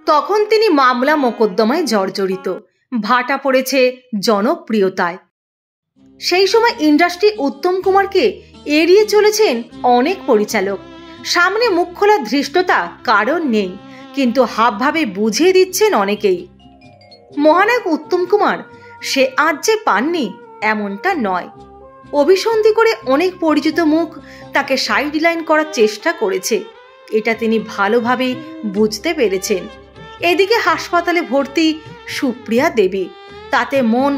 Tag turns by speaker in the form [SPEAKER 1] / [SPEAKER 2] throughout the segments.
[SPEAKER 1] তখন তিনি মামলা মোকদ্দমায় জর্জরিত, ভাটা পড়েছে জনপ্রিয়তায়। সেই সময় ইন্ডাস্ট্রি উত্তম কুমারকে এড়িয়ে চলেছেন অনেক পরিচালক। সামনে মুখ খোলা ধৃষ্টতা কারণ নেই, কিন্তু হাবভাবে বুঝিয়ে দিচ্ছেন অনেকেই। মহানায়ক উত্তম কুমার সে আজ যে পাননি এমনটা নয়। অভিসন্ধি করে অনেক পরিচিত মুখ তাকে সাইডলাইন করার চেষ্টা করেছে, এটা তিনি ভালোভাবেই বুঝতে পেরেছেন। এদিকে হাসপাতালে ভর্তি সুপ্রিয়া দেবী, তাতে মন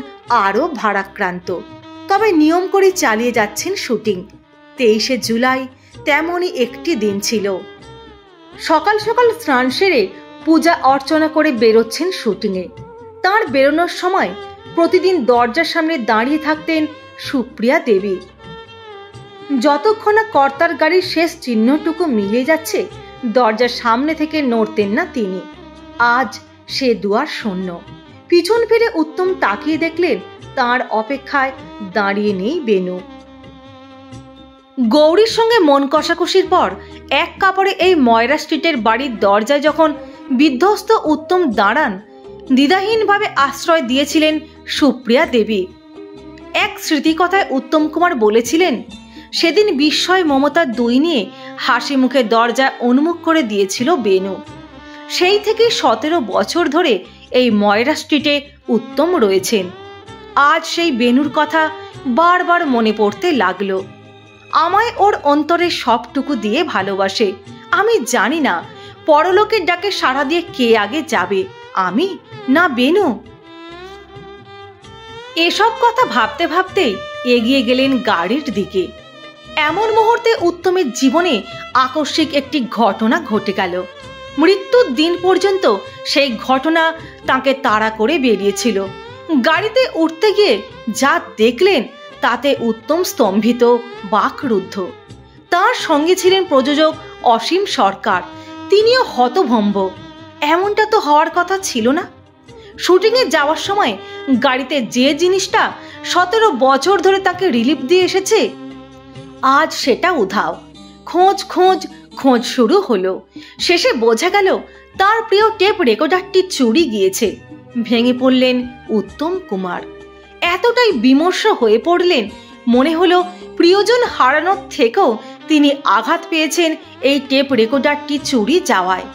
[SPEAKER 1] আরও ভারাক্রান্ত। তবে নিয়ম করে চালিয়ে যাচ্ছেন শুটিং। 23শে জুলাই তেমনই একটি দিন ছিল। সকাল সকাল স্নান সেরে পূজা অর্চনা করে বেরোচ্ছেন শুটিংয়ে। তাঁর বেরোনোর সময় প্রতিদিন দরজার সামনে দাঁড়িয়ে থাকতেন সুপ্রিয়া দেবী। যতক্ষণ না কর্তার গাড়ির শেষ চিহ্নটুকু মিলে যাচ্ছে দরজার সামনে থেকে নড়তেন না তিনি। আজ সে দুয়ার শূন্য। পিছন ফিরে উত্তম তাকিয়ে দেখলেন তাঁর অপেক্ষায় দাঁড়িয়ে নেই বেনু। গৌরীর সঙ্গে মন কষাকষির পর এক কাপড়ে এই ময়রা স্ট্রিটের বাড়ির দরজায় যখন বিধ্বস্ত উত্তম দাঁড়ান, দ্বিধাহীনভাবে আশ্রয় দিয়েছিলেন সুপ্রিয়া দেবী। এক স্মৃতিকথায় উত্তম কুমার বলেছিলেন, সেদিন বিস্ময় মমতার দুই নিয়ে হাসি মুখে দরজা উন্মুখ করে দিয়েছিল বেনু। সেই থেকে 17 বছর ধরে এই ময়রা স্ট্রিটে উত্তম রয়েছেন। আজ সেই বেনুর কথা বারবার মনে পড়তে লাগলো। আমায় ওর অন্তরে সবটুকু দিয়ে ভালোবাসে। আমি জানি না পরলোকের ডাকে সাড়া দিয়ে কে আগে যাবে, আমি না বেনু। এসব কথা ভাবতে ভাবতে এগিয়ে গেলেন গাড়ির দিকে। এমন মুহূর্তে উত্তমের জীবনে আকস্মিক একটি ঘটনা ঘটে গেল। মৃত্যুর দিন পর্যন্ত সেই ঘটনা তাকে তাড়া করে বেরিয়েছিল। গাড়িতে উঠতে গিয়ে যা দেখলেন তাতে উত্তম স্তম্ভিত, বাকরুদ্ধ। তার সঙ্গে ছিলেন প্রযোজক অসীম সরকার, তিনিও হতভম্ব। এমনটা তো হওয়ার কথা ছিল না। শুটিংয়ে যাওয়ার সময় গাড়িতে যে জিনিসটা 17 বছর ধরে তাকে রিলিফ দিয়ে এসেছে, আজ সেটা উধাও। খোঁজ খোঁজ খোঁজ শুরু হলো। শেষে বোঝা গেল তার প্রিয় টেপ রেকর্ডারটি চুরি গিয়েছে। ভেঙে পড়লেন উত্তম কুমার। এতটাই বিমর্ষ হয়ে পড়লেন, মনে হলো প্রিয়জন হারানোর থেকেও তিনি আঘাত পেয়েছেন এই টেপ রেকর্ডারটি চুরি যাওয়ায়।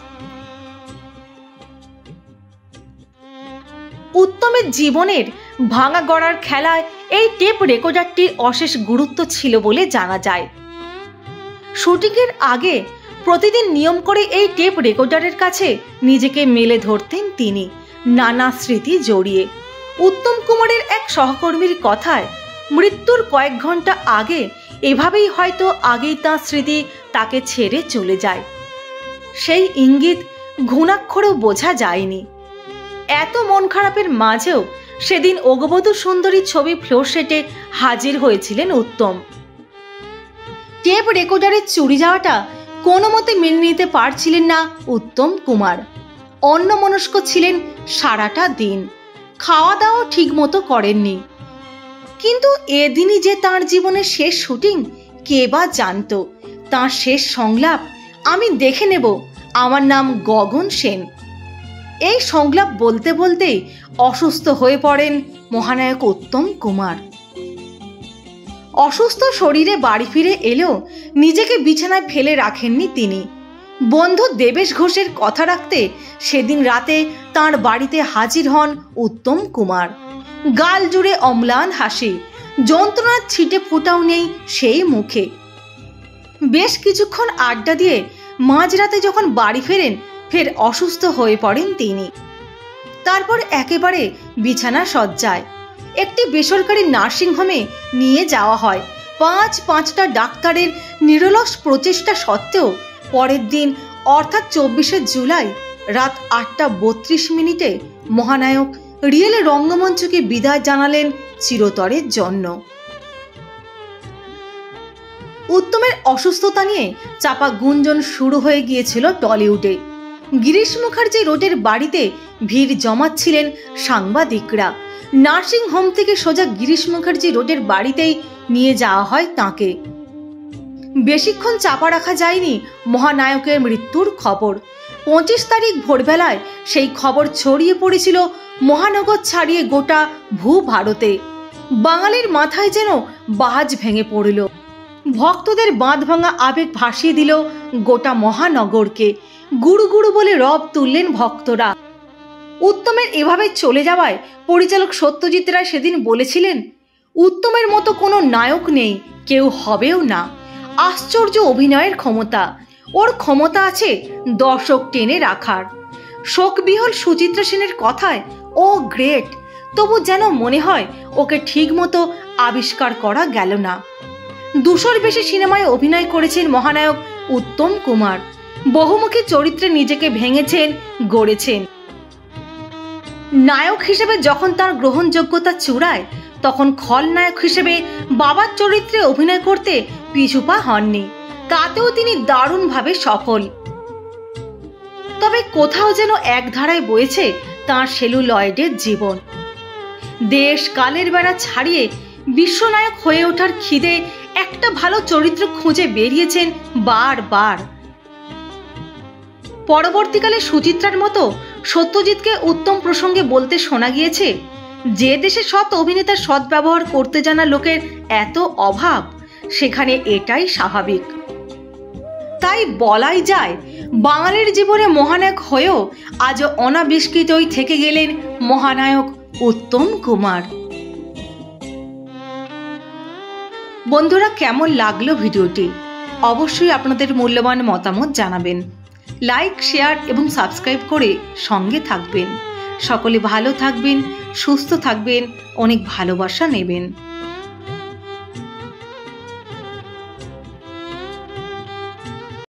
[SPEAKER 1] উত্তমের জীবনের ভাঙা গড়ার খেলায় এই টেপ রেকর্ডারটির অশেষ গুরুত্ব ছিল বলে জানা যায়। শুটিংয়ের আগে প্রতিদিন নিয়ম করে এই টেপ রেকর্ডারের কাছে নিজেকে মেলে ধরতেন তিনি, নানা স্মৃতি জড়িয়ে। উত্তম কুমারের এক সহকর্মীর কথায়, মৃত্যুর কয়েক ঘন্টা আগে এভাবেই হয়তো আগেই তাঁর স্মৃতি তাকে ছেড়ে চলে যায়। সেই ইঙ্গিত ঘুণাক্ষরেও বোঝা যায়নি। এত মন খারাপের মাঝেও সেদিন অগবধূ সুন্দরী ছবি ফ্লোর সেটে হাজির হয়েছিলেন উত্তম। টেপ রেকর্ডারের চুরি যাওয়াটা কোনো মতে মেনে নিতে পারছিলেন না উত্তম কুমার। অন্যমনস্ক ছিলেন সারাটা দিন, খাওয়া দাওয়া ঠিক মতো করেননি। কিন্তু এদিনই যে তাঁর জীবনের শেষ শুটিং, কে বা জানত। তাঁর শেষ সংলাপ, আমি দেখে নেব, আমার নাম গগন সেন। এই সংলাপ বলতে বলতেই অসুস্থ হয়ে পড়েন মহানায়ক উত্তম কুমার। অসুস্থ শরীরে বাড়ি ফিরে এলেও নিজেকে বিছানায় ফেলে রাখেননি তিনি। বন্ধু দেবেশ ঘোষের কথা রাখতে সেদিন রাতে তাঁর বাড়িতে হাজির হন উত্তম কুমার। গাল জুড়ে অম্লান হাসি, যন্ত্রণার ছিটে ফোঁটাও নেই সেই মুখে। বেশ কিছুক্ষণ আড্ডা দিয়ে মাঝরাতে যখন বাড়ি ফেরেন, ফের অসুস্থ হয়ে পড়েন তিনি। তারপর একেবারে বিছানা শয্যায়। একটি বেসরকারি নার্সিংহোমে নিয়ে যাওয়া হয়। 5টা ডাক্তারের নিরলস প্রচেষ্টা সত্ত্বেও পরের দিন অর্থাৎ 24শে জুলাই রাত 8:32 মহানায়ক রিয়েল রঙ্গমঞ্চকে বিদায় জানালেন চিরতরের জন্য। উত্তমের অসুস্থতা নিয়ে চাপা গুঞ্জন শুরু হয়ে গিয়েছিল টলিউডে। গিরিশ মুখার্জি রোডের বাড়িতে ভিড় জমাচ্ছিলেন সাংবাদিকরা। নার্সিং হোম থেকে সোজা গিরিশ মুখার্জি রোডের বাড়িতেই নিয়ে যাওয়া হয় তাঁকে। বেশিক্ষণ চাপা রাখা যায়নি মহানায়কের মৃত্যুর খবর। 25 তারিখ ভোরবেলায় সেই খবর ছড়িয়ে পড়েছিল মহানগর ছাড়িয়ে গোটা ভূভারতে। বাঙালির মাথায় যেন বাজ ভেঙে পড়ল। ভক্তদের বাঁধ ভাঙা আবেগ ভাসিয়ে দিল গোটা মহানগরকে। গুরু গুরু বলে রব তুললেন ভক্তরা। উত্তমের এভাবে চলে যাওয়ায় পরিচালক সত্যজিৎ রায় সেদিন বলেছিলেন, উত্তমের মতো কোনো নায়ক নেই, কেউ হবেও না। আশ্চর্য অভিনয়ের ক্ষমতা, ওর ক্ষমতা আছে দর্শক টেনে রাখার। শোকবিহল সুচিত্রা সেনের কথায় ও গ্রেট, তবু যেন মনে হয় ওকে ঠিক মতো আবিষ্কার করা গেল না। 200-র বেশি সিনেমায় অভিনয় করেছেন মহানায়ক উত্তম কুমার। বহুমুখী চরিত্রে নিজেকে ভেঙেছেন, গড়েছেন। নায়ক হিসেবে যখন তার গ্রহণযোগ্যতা চূড়ায়, তখন খলনায়ক হিসেবে বাবার চরিত্রে অভিনয় করতে পিছুপা হননি। তাতেও তিনি দারুণভাবে সফল। তবে কোথাও যেন এক ধারায় বয়েছে তাঁর সেলুলয়েডের জীবন। দেশ কালের বেড়া ছাড়িয়ে বিশ্বনায়ক হয়ে ওঠার খিদে একটা ভালো চরিত্র খুঁজে বেরিয়েছেন বারবার। পরবর্তীকালে সুচিত্রার মতো সত্যজিৎকে উত্তম প্রসঙ্গে বলতে শোনা গিয়েছে, যে দেশে সৎ অভিনেতার সদ্ব্যবহার করতে জানা লোকের এত অভাব, সেখানে এটাই স্বাভাবিক। তাই বলাই যায়, বাঙালির জীবনে মহানায়ক হয়েও আজও অনাবিষ্কৃতই থেকে গেলেন মহানায়ক উত্তম কুমার। বন্ধুরা, কেমন লাগলো ভিডিওটি? অবশ্যই আপনাদের মূল্যবান মতামত জানাবেন। লাইক, শেয়ার এবং সাবস্ক্রাইব করে সঙ্গে থাকবেন। সকলে ভালো থাকবেন, সুস্থ থাকবেন, অনেক ভালোবাসা নেবেন।